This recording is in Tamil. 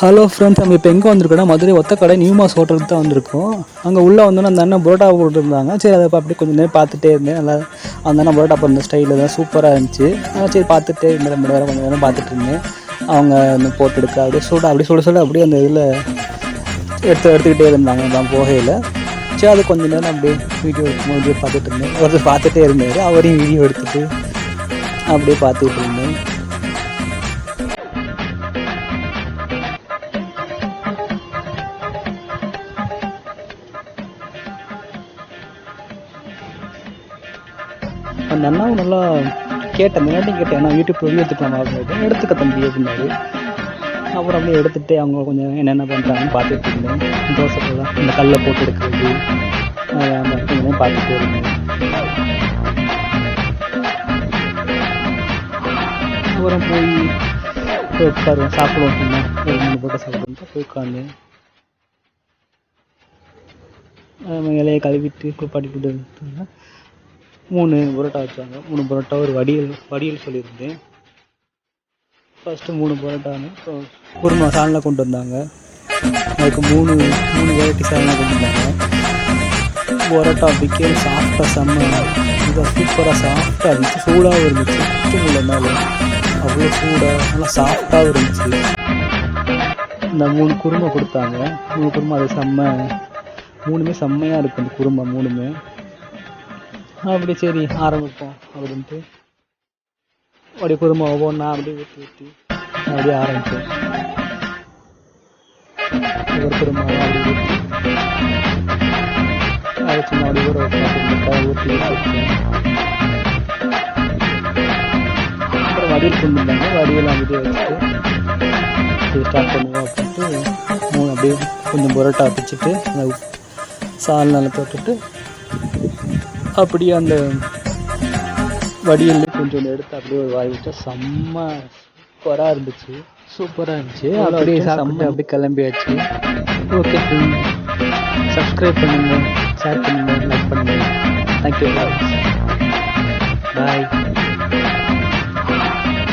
ஹலோ ஃப்ரெண்ட்ஸ், நம்ம இப்போ எங்கே வந்திருக்கோன்னா மதுரை ஒத்தக்கடை நியூ மாஸ் ஹோட்டலுக்கு தான் வந்திருக்கோம். அங்கே உள்ளே வந்தோன்னா அந்த அண்ணன் புரோட்டா போட்டுருந்தாங்க. சரி, அதை அப்படியே கொஞ்சம் நேரம் பார்த்துட்டே இருந்தேன். நல்லா அந்த அண்ணன் புரோட்டா போடுற ஸ்டைலில் தான் சூப்பராக இருந்துச்சு. சரி பார்த்துட்டே இருந்தேன், ரொம்ப நேரம் கொஞ்சம் நேரம் பார்த்துட்டு இருந்தேன். அவங்க அந்த போட்டு எடுக்க அப்படியே சுட அப்படியே அந்த இதில் எடுத்துக்கிட்டே இருந்தாங்க நான் போகையில். சரி, அது கொஞ்சம் நேரம் அப்படியே வீடியோ பார்த்துட்டு இருந்தேன். ஒருத்தர் பார்த்துட்டே இருந்தார், அவரையும் வீடியோ எடுத்துகிட்டு அப்படியே பார்த்துட்டு இருந்தேன். அந்த அண்ணாவும் நல்லா கேட்டேன், முன்னாடியும் கேட்டேன், நான் யூடியூப் வீடியோ எடுத்துக்கலாம் அப்படின்னு. எடுத்துக்க தம்பி அப்படின்னாரு. அப்புறம் அப்படியே எடுத்துகிட்டு அவங்க கொஞ்சம் என்னென்ன பண்ணுறாங்கன்னு பார்த்துட்டு இருந்தேன். தோசை போலாம் இந்த கல்லை போட்டு எடுக்கிறது மட்டும் பார்த்துட்டு இருந்தேன். அப்புறம் போய் உட்காருவோம், சாப்பிடுவோம். சொன்னா ஒரு 3 போட்டு சாப்பிடுவோம். போய் உட்காந்து இலையை கழுவிட்டு குளிப்பாட்டிட்டு 3 பரோட்டா வச்சாங்க. 3 பரோட்டா ஒரு வடியல் சொல்லியிருந்தேன். ஃபஸ்ட்டு 3 பரோட்டான்னு குருமா சால்னா கொண்டு வந்தாங்க. அதுக்கு 3 வெரைட்டி சால்னா கொண்டு வந்தாங்க. பரோட்டா அப்படிக்கே சாஃப்டாக செம்ம இதாக சூப்பராக சாஃப்டாக இருந்துச்சு. சூடாகவும் இருந்துச்சு. மேலே அவ்வளோ சூடாக நல்லா சாஃப்டாகவும் இருந்துச்சு. இந்த 3 குருமா கொடுத்தாங்க. 3 குருமா அது மூணுமே செம்மையாக இருக்குது. அந்த குருமா 3மே அப்படி. சரி ஆரம்பிப்போம் அப்படின்ட்டு அப்படியே குருமா ஒவ்வொன்றா அப்படியே ஊற்றி அப்படியே ஆரம்பித்தேன். ஒவ்வொரு குருமாவும் அப்படி ஊற்றி அதை சும்மா அப்படி ஊற்றி வச்சுருக்கேன். அப்புறம் வடியல் கொண்டு வந்தாங்க. வடியல் அப்படியே வச்சுட்டு ஸ்டார்ட் பண்ணுவோம் அப்படின்ட்டு அப்படியே கொஞ்சம் பரோட்டா வச்சுட்டு அந்த சால்னால தொட்டுட்டு அப்படியே அந்த வடியல் கொஞ்சம் எடுத்து அப்படியே ஒரு வாய் வச்சா செம்ம சூப்பராக இருந்துச்சு. அப்படியே சாப்பிட்டு அப்படியே கிளம்பியாச்சு. ஓகே, சப்ஸ்கிரைப் பண்ணுங்கள், ஷேர் பண்ணுங்கள், லைக் பண்ணுங்கள். தேங்க்யூ, பாய்.